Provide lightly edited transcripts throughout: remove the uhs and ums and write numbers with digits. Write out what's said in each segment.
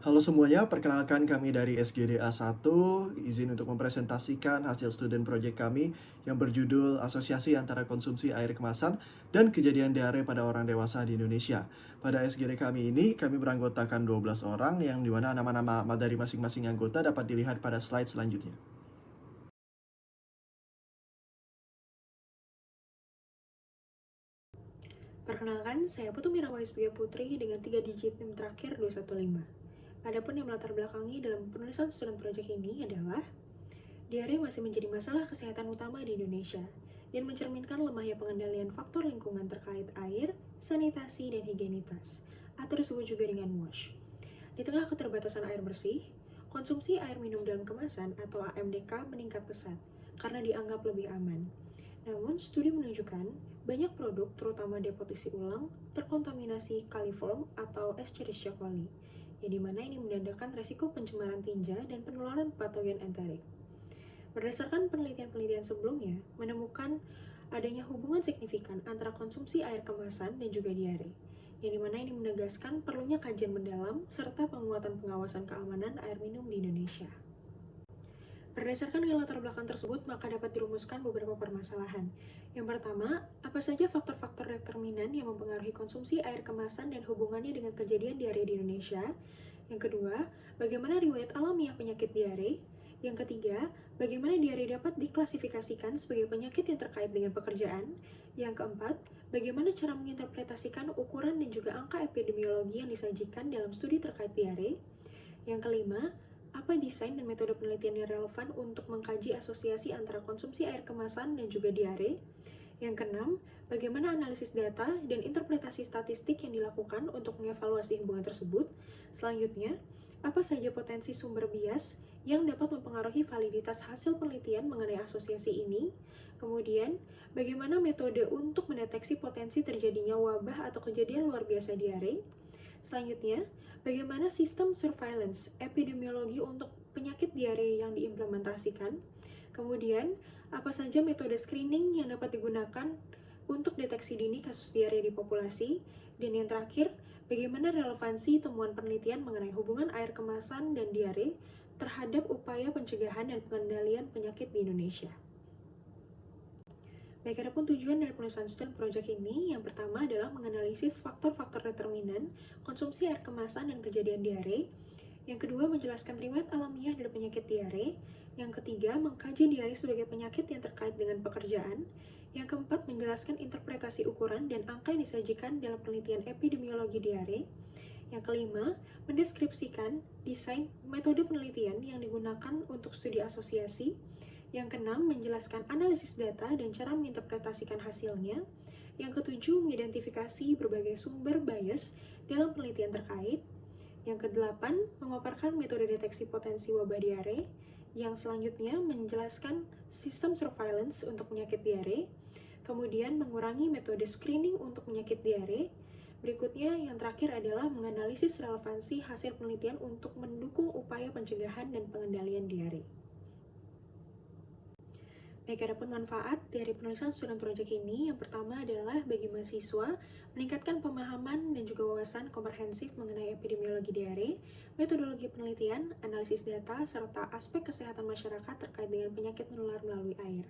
Halo semuanya, perkenalkan kami dari SGDA 1, izin untuk mempresentasikan hasil student project kami yang berjudul Asosiasi Antara Konsumsi Air Kemasan dan Kejadian Diare pada Orang Dewasa di Indonesia. Pada SGD kami ini, kami beranggotakan 12 orang yang dimana nama-nama dari masing-masing anggota dapat dilihat pada slide selanjutnya. Perkenalkan, saya Putu Mirawa SBY Putri dengan 3 digit NIM terakhir 215. Adapun yang melatar belakangi dalam penulisan student project ini adalah diare masih menjadi masalah kesehatan utama di Indonesia dan mencerminkan lemahnya pengendalian faktor lingkungan terkait air, sanitasi, dan higienitas, atau disebut juga dengan WASH. Di tengah keterbatasan air bersih, konsumsi air minum dalam kemasan atau AMDK meningkat pesat karena dianggap lebih aman. Namun, studi menunjukkan banyak produk, terutama depot isi ulang, terkontaminasi coliform atau Escherichia coli, yang dimana ini menandakan resiko pencemaran tinja dan penularan patogen enterik. Berdasarkan penelitian-penelitian sebelumnya, menemukan adanya hubungan signifikan antara konsumsi air kemasan dan juga diare, yang dimana ini menegaskan perlunya kajian mendalam serta penguatan pengawasan keamanan air minum di Indonesia. Berdasarkan latar belakang tersebut, maka dapat dirumuskan beberapa permasalahan. Yang pertama, apa saja faktor-faktor determinan yang mempengaruhi konsumsi air kemasan dan hubungannya dengan kejadian diare di Indonesia? Yang kedua, bagaimana riwayat alamiah penyakit diare? Yang ketiga, bagaimana diare dapat diklasifikasikan sebagai penyakit yang terkait dengan pekerjaan? Yang keempat, bagaimana cara menginterpretasikan ukuran dan juga angka epidemiologi yang disajikan dalam studi terkait diare? Yang kelima, apa desain dan metode penelitian yang relevan untuk mengkaji asosiasi antara konsumsi air kemasan dan juga diare? Yang keenam, bagaimana analisis data dan interpretasi statistik yang dilakukan untuk mengevaluasi hubungan tersebut? Selanjutnya, apa saja potensi sumber bias yang dapat mempengaruhi validitas hasil penelitian mengenai asosiasi ini? Kemudian, bagaimana metode untuk mendeteksi potensi terjadinya wabah atau kejadian luar biasa diare? Selanjutnya, bagaimana sistem surveillance epidemiologi untuk penyakit diare yang diimplementasikan? Kemudian, apa saja metode screening yang dapat digunakan untuk deteksi dini kasus diare di populasi? Dan yang terakhir, bagaimana relevansi temuan penelitian mengenai hubungan air kemasan dan diare terhadap upaya pencegahan dan pengendalian penyakit di Indonesia? Baik, adapun tujuan dari penulisan student project ini, yang pertama adalah menganalisis faktor-faktor determinan konsumsi air kemasan dan kejadian diare. Yang kedua, menjelaskan riwayat alamiah dari penyakit diare. Yang ketiga, mengkaji diare sebagai penyakit yang terkait dengan pekerjaan. Yang keempat, menjelaskan interpretasi ukuran dan angka yang disajikan dalam penelitian epidemiologi diare. Yang kelima, mendeskripsikan desain metode penelitian yang digunakan untuk studi asosiasi. Yang keenam, menjelaskan analisis data dan cara menginterpretasikan hasilnya. Yang ketujuh, mengidentifikasi berbagai sumber bias dalam penelitian terkait. Yang kedelapan, memaparkan metode deteksi potensi wabah diare. Yang selanjutnya, menjelaskan sistem surveillance untuk penyakit diare. Kemudian, mengurangi metode screening untuk penyakit diare. Berikutnya, yang terakhir adalah menganalisis relevansi hasil penelitian untuk mendukung upaya pencegahan dan pengendalian diare. Baik, adapun manfaat dari penulisan student project ini, yang pertama adalah bagi mahasiswa meningkatkan pemahaman dan juga wawasan komprehensif mengenai epidemiologi diare, metodologi penelitian, analisis data, serta aspek kesehatan masyarakat terkait dengan penyakit menular melalui air.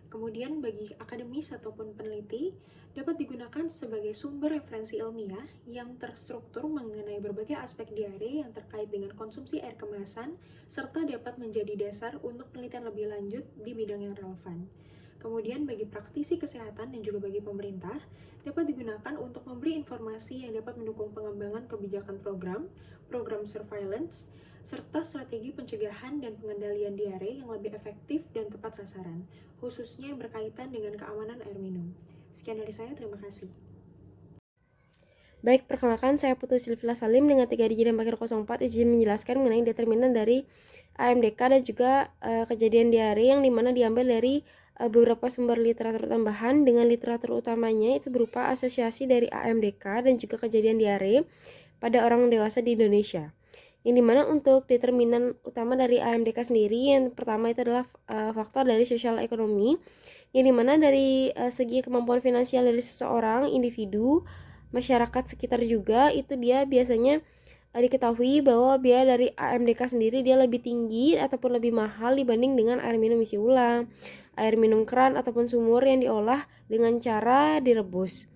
Kemudian bagi akademis ataupun peneliti, dapat digunakan sebagai sumber referensi ilmiah yang terstruktur mengenai berbagai aspek diare yang terkait dengan konsumsi air kemasan, serta dapat menjadi dasar untuk penelitian lebih lanjut di bidang yang relevan. Kemudian bagi praktisi kesehatan dan juga bagi pemerintah, dapat digunakan untuk memberi informasi yang dapat mendukung pengembangan kebijakan program surveillance, serta strategi pencegahan dan pengendalian diare yang lebih efektif dan tepat sasaran, khususnya yang berkaitan dengan keamanan air minum. Sekian dari saya, terima kasih. Baik, perkenalkan saya Putu Silvila Salim dengan 3 digit dan pakai 04 izin menjelaskan mengenai determinan dari AMDK dan juga kejadian diare yang dimana diambil dari beberapa sumber literatur tambahan dengan literatur utamanya itu berupa asosiasi dari AMDK dan juga kejadian diare pada orang dewasa di Indonesia. Yang dimana untuk determinan utama dari AMDK sendiri, yang pertama itu adalah faktor dari sosial ekonomi, yang dimana dari segi kemampuan finansial dari seseorang, individu, masyarakat sekitar juga, itu dia biasanya diketahui bahwa biaya dari AMDK sendiri dia lebih tinggi ataupun lebih mahal dibanding dengan air minum isi ulang, air minum keran ataupun sumur yang diolah dengan cara direbus.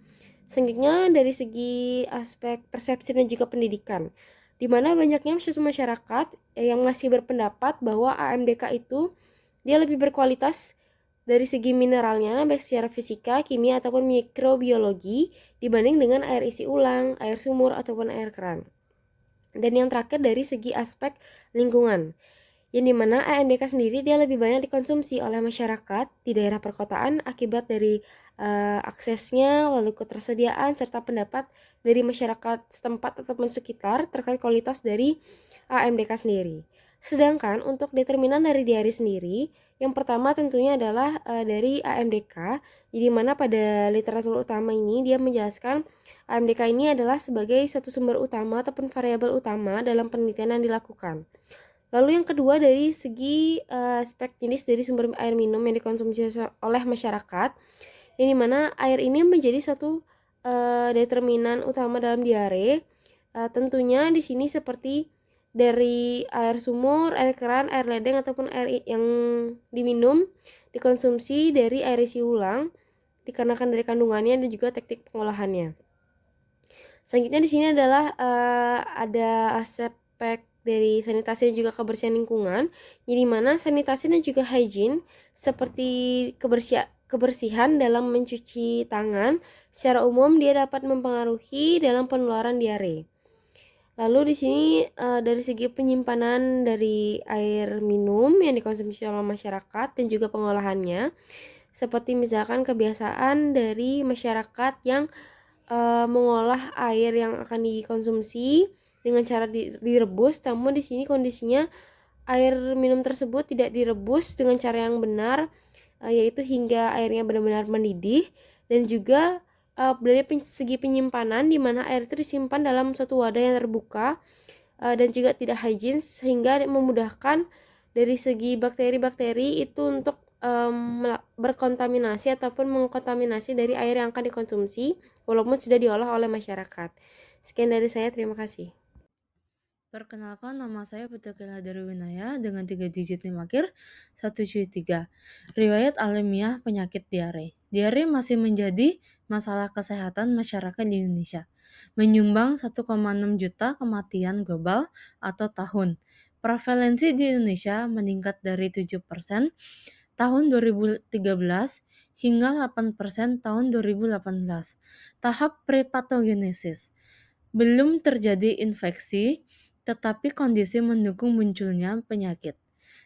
Selanjutnya dari segi aspek persepsi dan juga pendidikan, di mana banyaknya masyarakat yang masih berpendapat bahwa AMDK itu dia lebih berkualitas dari segi mineralnya, baik secara fisika, kimia, ataupun mikrobiologi dibanding dengan air isi ulang, air sumur, ataupun air keran. Dan yang terakhir dari segi aspek lingkungan, yang dimana AMDK sendiri dia lebih banyak dikonsumsi oleh masyarakat di daerah perkotaan akibat dari aksesnya, lalu ketersediaan, serta pendapat dari masyarakat setempat ataupun sekitar terkait kualitas dari AMDK sendiri. Sedangkan untuk determinan dari diare sendiri, yang pertama tentunya adalah dari AMDK, di mana pada literatur utama ini dia menjelaskan AMDK ini adalah sebagai satu sumber utama ataupun variabel utama dalam penelitian yang dilakukan. Lalu yang kedua dari segi aspek jenis dari sumber air minum yang dikonsumsi oleh masyarakat, yang dimana air ini menjadi suatu determinan utama dalam diare. Tentunya di sini seperti dari air sumur, air keran, air ledeng ataupun air yang diminum dikonsumsi dari air isi ulang dikarenakan dari kandungannya dan juga teknik pengolahannya. Selanjutnya di sini adalah ada aspek dari sanitasi dan juga kebersihan lingkungan, jadi mana sanitasi dan juga hygiene seperti kebersihan dalam mencuci tangan secara umum dia dapat mempengaruhi dalam penularan diare. Lalu di sini dari segi penyimpanan dari air minum yang dikonsumsi oleh masyarakat dan juga pengolahannya, seperti misalkan kebiasaan dari masyarakat yang mengolah air yang akan dikonsumsi dengan cara direbus, namun di sini kondisinya air minum tersebut tidak direbus dengan cara yang benar, yaitu hingga airnya benar-benar mendidih, dan juga dari segi penyimpanan di mana air itu disimpan dalam suatu wadah yang terbuka dan juga tidak hygiene, sehingga memudahkan dari segi bakteri-bakteri itu untuk berkontaminasi ataupun mengkontaminasi dari air yang akan dikonsumsi walaupun sudah diolah oleh masyarakat. Sekian dari saya, terima kasih. Perkenalkan, nama saya Putri dari Winaya dengan 3 digit NIM akhir 173. Riwayat alamiah penyakit diare. Diare masih menjadi masalah kesehatan masyarakat di Indonesia, menyumbang 1,6 juta kematian global atau tahun. Prevalensi di Indonesia meningkat dari 7% tahun 2013 hingga 8% tahun 2018. Tahap prepatogenesis. Belum terjadi infeksi, tetapi kondisi mendukung munculnya penyakit.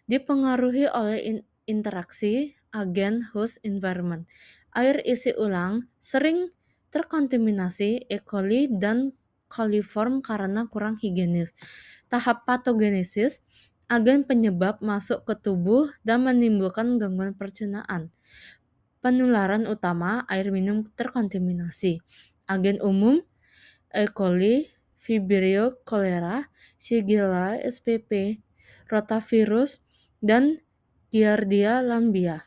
Dipengaruhi oleh interaksi agen host environment. Air isi ulang sering terkontaminasi E. coli dan coliform karena kurang higienis. Tahap patogenesis, agen penyebab masuk ke tubuh dan menimbulkan gangguan pencernaan. Penularan utama air minum terkontaminasi. Agen umum E. coli, Vibrio cholera, Shigella spp, rotavirus, dan Giardia lamblia.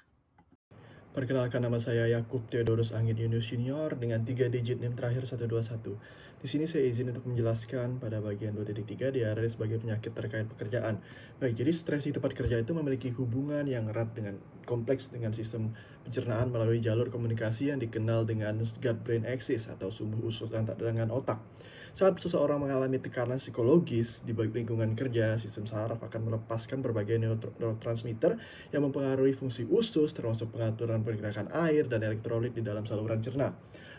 Perkenalkan, nama saya Yakub Theodorus Angin Yunus Junior dengan 3 digit NIM terakhir 121. Di sini saya izin untuk menjelaskan pada bagian 2.3 diare sebagai penyakit terkait pekerjaan. Baik, jadi stres di tempat kerja itu memiliki hubungan yang erat dengan kompleks dengan sistem pencernaan melalui jalur komunikasi yang dikenal dengan gut-brain axis atau sumbu usus dengan otak. Saat seseorang mengalami tekanan psikologis di lingkungan kerja, sistem saraf akan melepaskan berbagai neurotransmitter yang mempengaruhi fungsi usus, termasuk pengaturan pergerakan air dan elektrolit di dalam saluran cerna.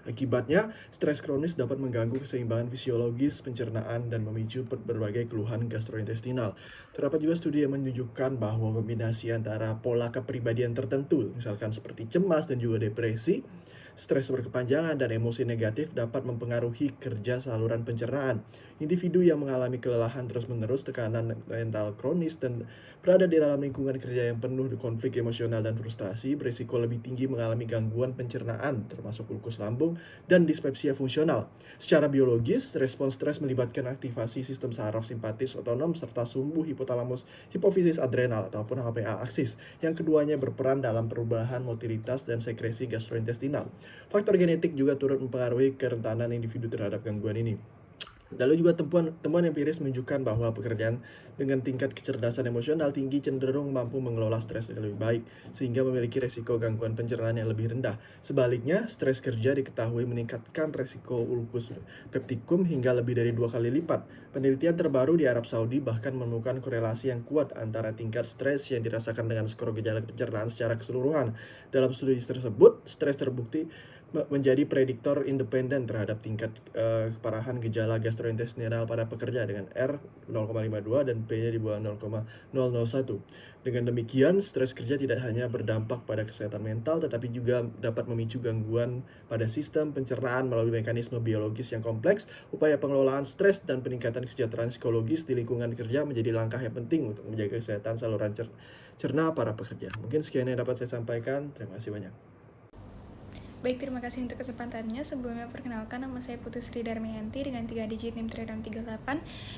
Akibatnya, stres kronis dapat mengganggu keseimbangan fisiologis pencernaan dan memicu berbagai keluhan gastrointestinal. Terdapat juga studi yang menunjukkan bahwa kombinasi antara pola kepribadian tertentu, misalkan seperti cemas dan juga depresi, stres berkepanjangan dan emosi negatif dapat mempengaruhi kerja saluran pencernaan. Individu yang mengalami kelelahan terus-menerus, tekanan mental kronis, dan berada di dalam lingkungan kerja yang penuh konflik emosional dan frustrasi berisiko lebih tinggi mengalami gangguan pencernaan, termasuk ulkus lambung dan dispepsia fungsional. Secara biologis, respons stres melibatkan aktivasi sistem saraf simpatis otonom serta sumbu hipotalamus hipofisis adrenal ataupun HPA aksis, yang keduanya berperan dalam perubahan motilitas dan sekresi gastrointestinal. Faktor genetik juga turut mempengaruhi kerentanan individu terhadap gangguan ini. Lalu juga temuan empiris menunjukkan bahwa pekerjaan dengan tingkat kecerdasan emosional tinggi cenderung mampu mengelola stres dengan lebih baik, sehingga memiliki resiko gangguan pencernaan yang lebih rendah. Sebaliknya, stres kerja diketahui meningkatkan resiko ulkus peptikum hingga lebih dari 2 kali lipat. Penelitian terbaru di Arab Saudi bahkan menemukan korelasi yang kuat antara tingkat stres yang dirasakan dengan skor gejala pencernaan secara keseluruhan. Dalam studi tersebut, stres terbukti menjadi prediktor independen terhadap tingkat keparahan gejala gastrointestinal pada pekerja dengan R 0,52 dan P-nya di bawah 0,001. Dengan demikian, stres kerja tidak hanya berdampak pada kesehatan mental, tetapi juga dapat memicu gangguan pada sistem pencernaan melalui mekanisme biologis yang kompleks. Upaya pengelolaan stres dan peningkatan kesejahteraan psikologis di lingkungan kerja menjadi langkah yang penting untuk menjaga kesehatan saluran cerna para pekerja. Mungkin sekian yang dapat saya sampaikan. Terima kasih banyak. Baik, terima kasih untuk kesempatannya. Sebelumnya perkenalkan, nama saya Putu Sri Darmayanti dengan 3 digit NIM 38.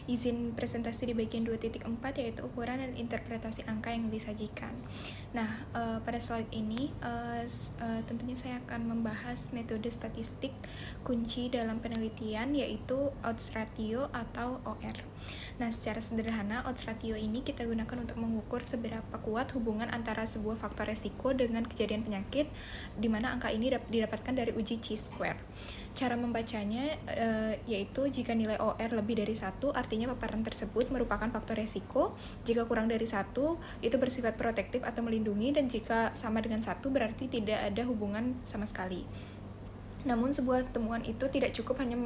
Izin presentasi di bagian 2.4 yaitu ukuran dan interpretasi angka yang disajikan. Nah, pada slide ini tentunya saya akan membahas metode statistik kunci dalam penelitian yaitu odds ratio atau OR. Nah, secara sederhana, odds ratio ini kita gunakan untuk mengukur seberapa kuat hubungan antara sebuah faktor resiko dengan kejadian penyakit, di mana angka ini didapatkan dari uji chi-square. Cara membacanya yaitu jika nilai OR lebih dari 1, artinya paparan tersebut merupakan faktor resiko. Jika kurang dari 1, itu bersifat protektif atau melindungi, dan jika sama dengan 1, berarti tidak ada hubungan sama sekali. Namun sebuah temuan itu tidak cukup hanya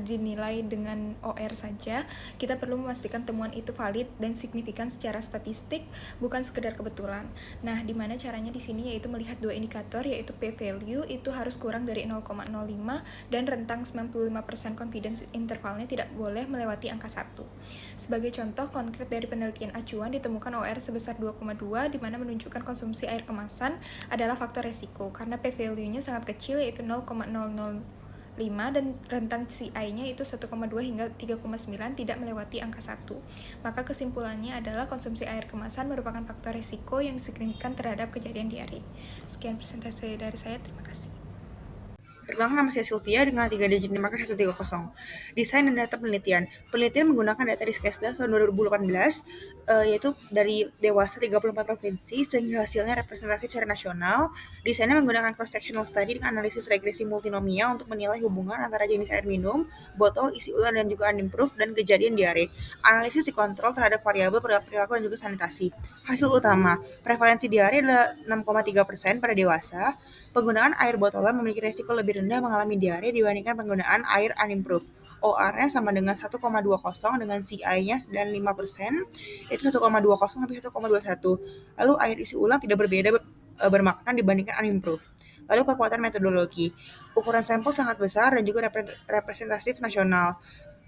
dinilai dengan OR saja. Kita perlu memastikan temuan itu valid dan signifikan secara statistik, bukan sekedar kebetulan. Nah, di mana caranya di sini yaitu melihat dua indikator, yaitu p-value itu harus kurang dari 0,05 dan rentang 95% confidence intervalnya tidak boleh melewati angka 1. Sebagai contoh konkret dari penelitian acuan ditemukan OR sebesar 2,2 di mana menunjukkan konsumsi air kemasan adalah faktor resiko karena p-value-nya sangat kecil yaitu 0,005 dan rentang CI-nya itu 1,2 hingga 3,9 tidak melewati angka 1. Maka kesimpulannya adalah konsumsi air kemasan merupakan faktor resiko yang signifikan terhadap kejadian diare. Sekian presentasi dari saya, terima kasih. Perkenalkan, nama saya Sylvia dengan 3 digit NIM 130. Desain dan data penelitian. Penelitian menggunakan data di Skesda tahun 2018, yaitu dari dewasa 34 provinsi, sehingga hasilnya representatif secara nasional. Desainnya menggunakan cross-sectional study dengan analisis regresi multinomial untuk menilai hubungan antara jenis air minum, botol, isi ulang, dan juga unimproved, dan kejadian diare. Analisis dikontrol terhadap variabel perilaku dan juga sanitasi. Hasil utama, prevalensi diare adalah 6,3% pada dewasa. Penggunaan air botolan memiliki resiko lebih rendah mengalami diare dibandingkan penggunaan air unimproved. OR-nya sama dengan 1,20 dengan CI-nya 95%, itu 1,20 sampai 1,21. Lalu air isi ulang tidak berbeda bermakna dibandingkan unimproved. Lalu kekuatan metodologi. Ukuran sampel sangat besar dan juga representatif nasional.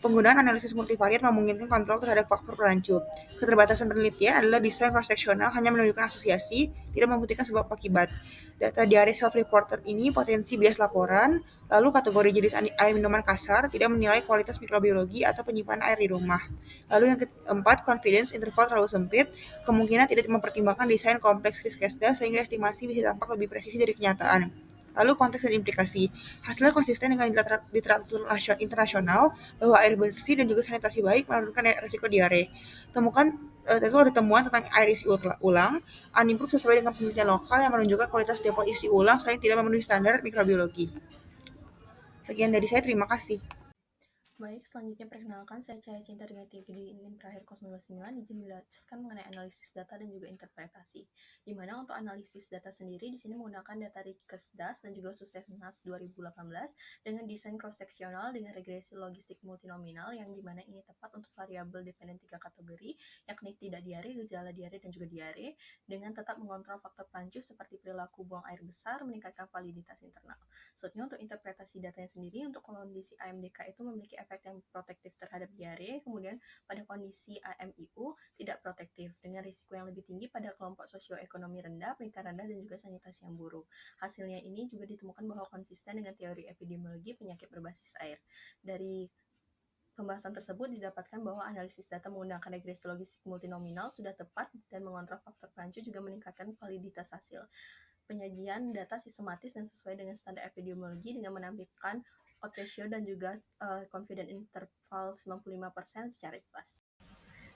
Penggunaan analisis multivariat memungkinkan kontrol terhadap faktor perancu. Keterbatasan penelitian adalah desain cross-sectional hanya menunjukkan asosiasi, tidak membuktikan sebab akibat. Data diare self-reported ini potensi bias laporan, lalu kategori jenis air minuman kasar, tidak menilai kualitas mikrobiologi atau penyimpanan air di rumah. Lalu yang keempat, confidence interval terlalu sempit, kemungkinan tidak mempertimbangkan desain kompleks Riskesda sehingga estimasi bisa tampak lebih presisi dari kenyataan. Lalu konteks dan implikasi. Hasilnya konsisten dengan literatur internasional bahwa air bersih dan juga sanitasi baik menurunkan risiko diare. Tentu ada temuan tentang air isi ulang, unimproved sesuai dengan penelitian lokal yang menunjukkan kualitas depo isi ulang selain tidak memenuhi standar mikrobiologi. Sekian dari saya, terima kasih. Baik, selanjutnya perkenalkan saya Cahaya Cinta dengan 3 digit NIM terakhir 029. Izin menjelaskan mengenai analisis data dan juga interpretasi. Di mana untuk analisis data sendiri di sini menggunakan data Riskesdas dan juga Susevnas 2018 dengan desain cross-sectional dengan regresi logistik multinominal yang dimana ini tepat untuk variabel dependen 3 kategori, yakni tidak diare, gejala diare, dan juga diare, dengan tetap mengontrol faktor perancu seperti perilaku buang air besar, meningkatkan validitas internal. Selanjutnya untuk interpretasi datanya sendiri, untuk kondisi AMDK itu memiliki efek yang protektif terhadap diare, kemudian pada kondisi AMIU tidak protektif, dengan risiko yang lebih tinggi pada kelompok sosioekonomi rendah, pendidikan rendah, dan juga sanitasi yang buruk. Hasilnya ini juga ditemukan bahwa konsisten dengan teori epidemiologi penyakit berbasis air. Dari pembahasan tersebut didapatkan bahwa analisis data menggunakan regresi logistik multinominal sudah tepat dan mengontrol faktor perancu juga meningkatkan validitas hasil. Penyajian data sistematis dan sesuai dengan standar epidemiologi dengan menampilkan odds ratio, dan juga confidence interval 95% secara jelas.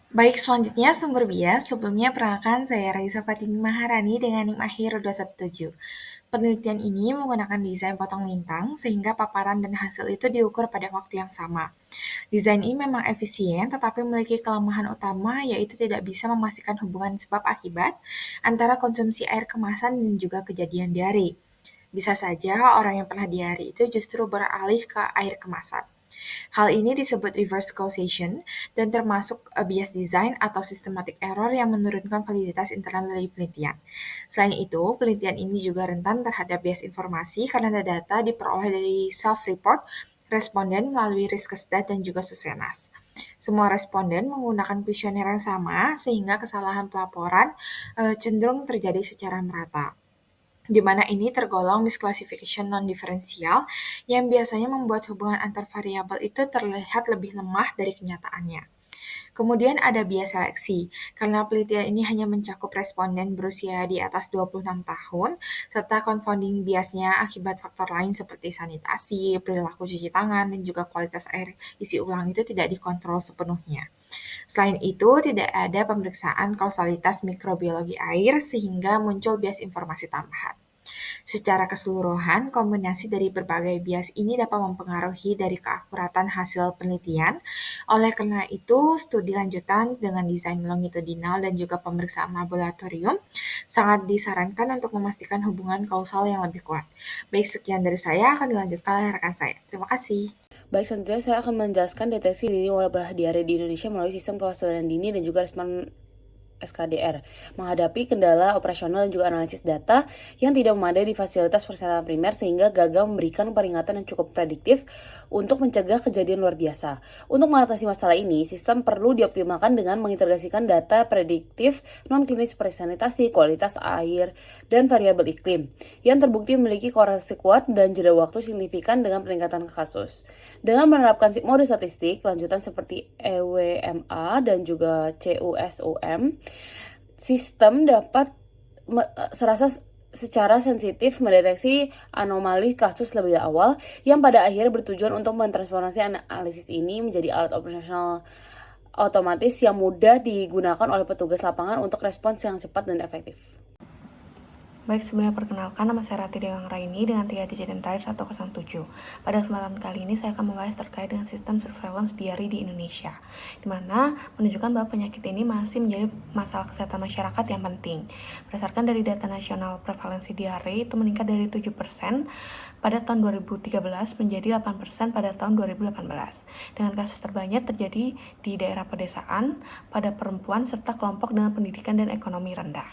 Baik, selanjutnya sumber bias. Sebelumnya perkenalkan saya Raisa Fatini Maharani dengan NIM akhir 217. Penelitian ini menggunakan desain potong lintang sehingga paparan dan hasil itu diukur pada waktu yang sama. Desain ini memang efisien tetapi memiliki kelemahan utama yaitu tidak bisa memastikan hubungan sebab akibat antara konsumsi air kemasan dan juga kejadian diare. Bisa saja orang yang pernah diare itu justru beralih ke air kemasan. Hal ini disebut reverse causation dan termasuk bias design atau systematic error yang menurunkan validitas internal dari penelitian. Selain itu, penelitian ini juga rentan terhadap bias informasi karena data diperoleh dari self-report responden melalui Riskesdas dan juga Susenas. Semua responden menggunakan kuesioner yang sama sehingga kesalahan pelaporan cenderung terjadi secara merata, di mana ini tergolong misclassification non-diferensial yang biasanya membuat hubungan antar variabel itu terlihat lebih lemah dari kenyataannya. Kemudian ada bias seleksi, karena penelitian ini hanya mencakup responden berusia di atas 26 tahun, serta confounding biasnya akibat faktor lain seperti sanitasi, perilaku cuci tangan, dan juga kualitas air isi ulang itu tidak dikontrol sepenuhnya. Selain itu, tidak ada pemeriksaan kausalitas mikrobiologi air sehingga muncul bias informasi tambahan. Secara keseluruhan, kombinasi dari berbagai bias ini dapat mempengaruhi dari keakuratan hasil penelitian. Oleh karena itu, studi lanjutan dengan desain longitudinal dan juga pemeriksaan laboratorium sangat disarankan untuk memastikan hubungan kausal yang lebih kuat. Baik, sekian dari saya, akan dilanjutkan oleh rekan saya. Terima kasih. Baik, selanjutnya saya akan menjelaskan deteksi dini wabah diare di Indonesia melalui sistem kewaspadaan dini dan juga respon SKDR, menghadapi kendala operasional dan juga analisis data yang tidak memadai di fasilitas kesehatan primer sehingga gagal memberikan peringatan yang cukup prediktif untuk mencegah kejadian luar biasa. Untuk mengatasi masalah ini, sistem perlu dioptimalkan dengan mengintegrasikan data prediktif non-klinis seperti sanitasi, kualitas air, dan variabel iklim, yang terbukti memiliki korelasi kuat dan jeda waktu signifikan dengan peningkatan kasus. Dengan menerapkan mode statistik lanjutan seperti EWMA dan juga CUSUM, sistem dapat secara sensitif mendeteksi anomali kasus lebih awal yang pada akhirnya bertujuan untuk mentransformasi analisis ini menjadi alat operasional otomatis yang mudah digunakan oleh petugas lapangan untuk respons yang cepat dan efektif. Baik, sebelumnya perkenalkan, nama saya Rati Dewang Raini dengan 3 digit terakhir 107. Pada kesempatan kali ini saya akan membahas terkait dengan sistem surveillance diare di Indonesia, di mana menunjukkan bahwa penyakit ini masih menjadi masalah kesehatan masyarakat yang penting. Berdasarkan dari data nasional prevalensi diare itu meningkat dari 7% pada tahun 2013 menjadi 8% pada tahun 2018. Dengan kasus terbanyak terjadi di daerah pedesaan, pada perempuan, serta kelompok dengan pendidikan dan ekonomi rendah.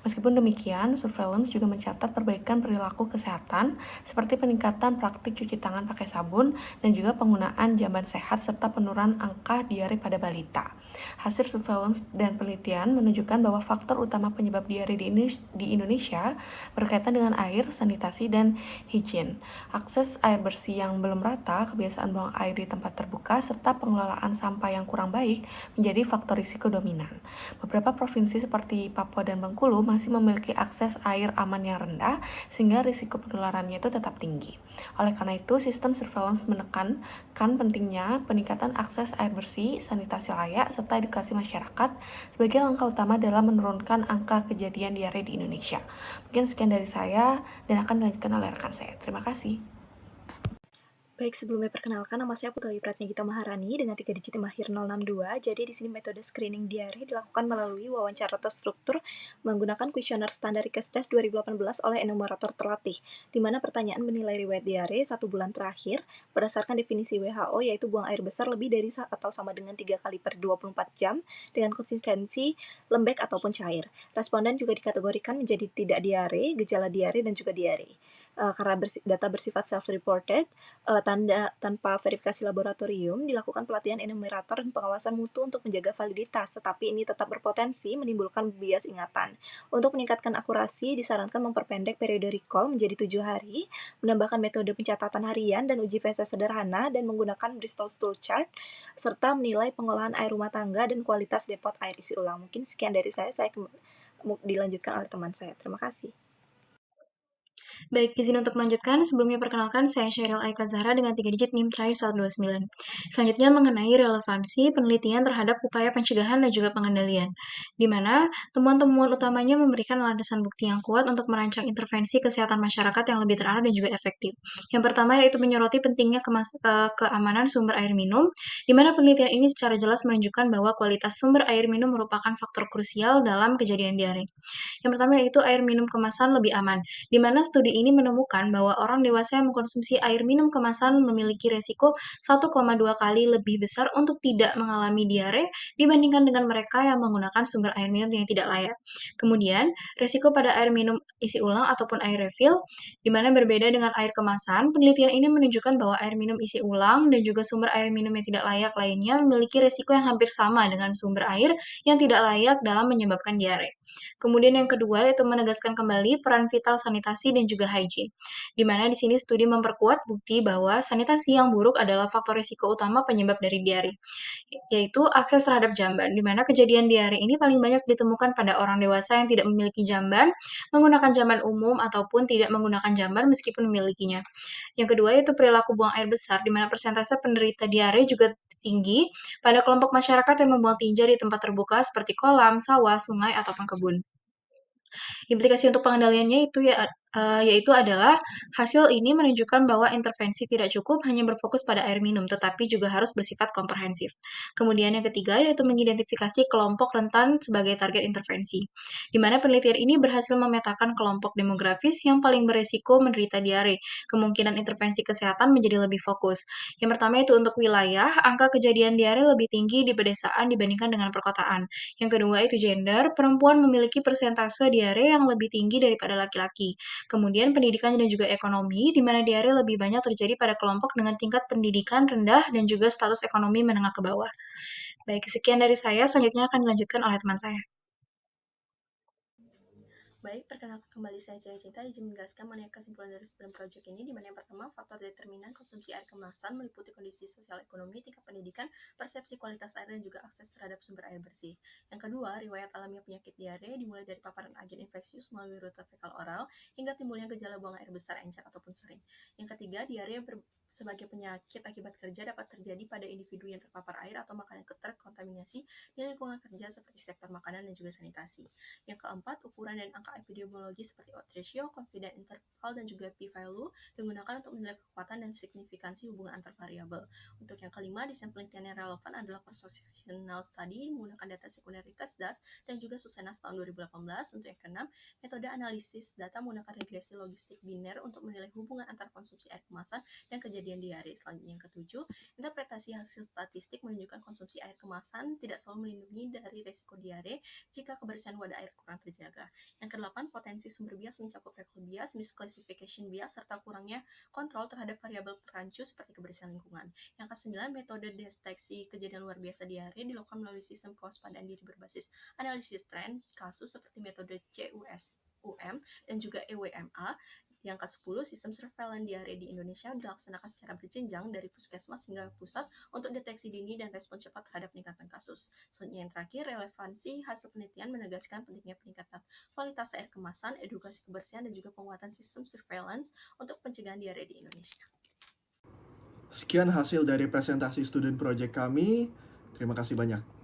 Meskipun demikian, surveillance juga mencatat perbaikan perilaku kesehatan seperti peningkatan praktik cuci tangan pakai sabun dan juga penggunaan jamban sehat serta penurunan angka diare pada balita. Hasil surveillance dan penelitian menunjukkan bahwa faktor utama penyebab diare di Indonesia berkaitan dengan air, sanitasi, dan higien. Akses air bersih yang belum rata, kebiasaan buang air di tempat terbuka, serta pengelolaan sampah yang kurang baik menjadi faktor risiko dominan. Beberapa provinsi seperti Papua dan Bengkulu masih memiliki akses air aman yang rendah sehingga risiko penularannya itu tetap tinggi. Oleh karena itu, sistem surveillance menekankan pentingnya peningkatan akses air bersih, sanitasi layak, serta edukasi masyarakat sebagai langkah utama dalam menurunkan angka kejadian diare di Indonesia. Mungkin sekian dari saya dan akan dilanjutkan oleh rekan saya. Terima kasih. Baik, sebelumnya perkenalkan, nama saya Putri Pratnyagita Maharani dengan 3 digit mahir 062. Jadi di sini metode screening diare dilakukan melalui wawancara terstruktur menggunakan kuesioner standar Riskesdas 2018 oleh enumerator terlatih, di mana pertanyaan menilai riwayat diare 1 bulan terakhir berdasarkan definisi WHO yaitu buang air besar lebih dari atau sama dengan 3 kali per 24 jam dengan konsistensi lembek ataupun cair. Responden juga dikategorikan menjadi tidak diare, gejala diare, dan juga diare. Karena data bersifat self-reported, tanpa verifikasi laboratorium, dilakukan pelatihan enumerator dan pengawasan mutu untuk menjaga validitas, tetapi ini tetap berpotensi menimbulkan bias ingatan. Untuk meningkatkan akurasi, disarankan memperpendek periode recall menjadi 7 hari, menambahkan metode pencatatan harian dan uji PSS sederhana, dan menggunakan Bristol Stool Chart, serta menilai pengolahan air rumah tangga dan kualitas depot air isi ulang. Mungkin sekian dari saya dilanjutkan oleh teman saya. Terima kasih. Baik, izin untuk melanjutkan. Sebelumnya perkenalkan, saya Sheryl Aika Zahra dengan 3 digit NIM terakhir 129. Selanjutnya mengenai relevansi penelitian terhadap upaya pencegahan dan juga pengendalian, di mana temuan-temuan utamanya memberikan landasan bukti yang kuat untuk merancang intervensi kesehatan masyarakat yang lebih terarah dan juga efektif. Yang pertama yaitu menyoroti pentingnya keamanan sumber air minum, di mana penelitian ini secara jelas menunjukkan bahwa kualitas sumber air minum merupakan faktor krusial dalam kejadian diare. Yang pertama yaitu air minum kemasan lebih aman, di mana studi ini menemukan bahwa orang dewasa yang mengkonsumsi air minum kemasan memiliki resiko 1,2 kali lebih besar untuk tidak mengalami diare dibandingkan dengan mereka yang menggunakan sumber air minum yang tidak layak. Kemudian, resiko pada air minum isi ulang ataupun air refill, di mana berbeda dengan air kemasan, penelitian ini menunjukkan bahwa air minum isi ulang dan juga sumber air minum yang tidak layak lainnya memiliki resiko yang hampir sama dengan sumber air yang tidak layak dalam menyebabkan diare. Kemudian yang kedua yaitu menegaskan kembali peran vital sanitasi dan juga hygiene, di mana di sini studi memperkuat bukti bahwa sanitasi yang buruk adalah faktor risiko utama penyebab dari diare, yaitu akses terhadap jamban, di mana kejadian diare ini paling banyak ditemukan pada orang dewasa yang tidak memiliki jamban, menggunakan jamban umum, ataupun tidak menggunakan jamban meskipun memilikinya. Yang kedua yaitu perilaku buang air besar, di mana persentase penderita diare juga tinggi pada kelompok masyarakat yang membuang tinja di tempat terbuka seperti kolam, sawah, sungai, ataupun kebun. Implikasi untuk pengendaliannya yaitu adalah hasil ini menunjukkan bahwa intervensi tidak cukup hanya berfokus pada air minum, tetapi juga harus bersifat komprehensif. Kemudian yang ketiga yaitu mengidentifikasi kelompok rentan sebagai target intervensi, di mana penelitian ini berhasil memetakan kelompok demografis yang paling beresiko menderita diare. Kemungkinan intervensi kesehatan menjadi lebih fokus. Yang pertama itu untuk wilayah, angka kejadian diare lebih tinggi di pedesaan dibandingkan dengan perkotaan. Yang kedua itu gender, perempuan memiliki persentase diare yang lebih tinggi daripada laki-laki. Kemudian pendidikan dan juga ekonomi, di mana diare lebih banyak terjadi pada kelompok dengan tingkat pendidikan rendah dan juga status ekonomi menengah ke bawah. Baik, sekian dari saya. Selanjutnya akan dilanjutkan oleh teman saya. Baik, perkenalkan kembali saya Cahaya Cinta, izin menjelaskan mengenai kesimpulan dari studi proyek ini, di mana yang pertama, faktor determinan konsumsi air kemasan meliputi kondisi sosial ekonomi, tingkat pendidikan, persepsi kualitas air, dan juga akses terhadap sumber air bersih. Yang kedua, riwayat alamiah penyakit diare dimulai dari paparan agen infeksius melalui rute fekal oral hingga timbulnya gejala buang air besar, encer, ataupun sering. Yang ketiga, diare sebagai penyakit akibat kerja dapat terjadi pada individu yang terpapar air atau makanan terkontaminasi di lingkungan kerja seperti sektor makanan dan juga sanitasi. Yang keempat, ukuran dan angka epidemiologi seperti odds ratio, confidence interval, dan juga p-value digunakan untuk menilai kekuatan dan signifikansi hubungan antar variabel. Untuk yang kelima, desain penelitian yang relevan adalah cross-sectional study menggunakan data sekunder Kesdas dan juga Susenas tahun 2018. Untuk yang keenam, metode analisis data menggunakan regresi logistik biner untuk menilai hubungan antar konsumsi air kemasan dan kejadian diare. Selanjutnya yang ketujuh, interpretasi hasil statistik menunjukkan konsumsi air kemasan tidak selalu melindungi dari risiko diare jika kebersihan wadah air kurang terjaga. Yang kedelapan, potensi sumber bias mencakup recall bias, misclassification bias, serta kurangnya kontrol terhadap variabel perancu seperti kebersihan lingkungan. Yang kesembilan, metode deteksi kejadian luar biasa diare dilakukan melalui sistem kewaspadaan diri berbasis analisis tren kasus seperti metode CUSUM dan juga EWMA. Yang ke-10, sistem surveillance diare di Indonesia dilaksanakan secara berjenjang dari puskesmas hingga pusat untuk deteksi dini dan respon cepat terhadap peningkatan kasus. Selanjutnya yang terakhir, relevansi hasil penelitian menegaskan pentingnya peningkatan kualitas air kemasan, edukasi kebersihan, dan juga penguatan sistem surveillance untuk pencegahan diare di Indonesia. Sekian hasil dari presentasi student project kami. Terima kasih banyak.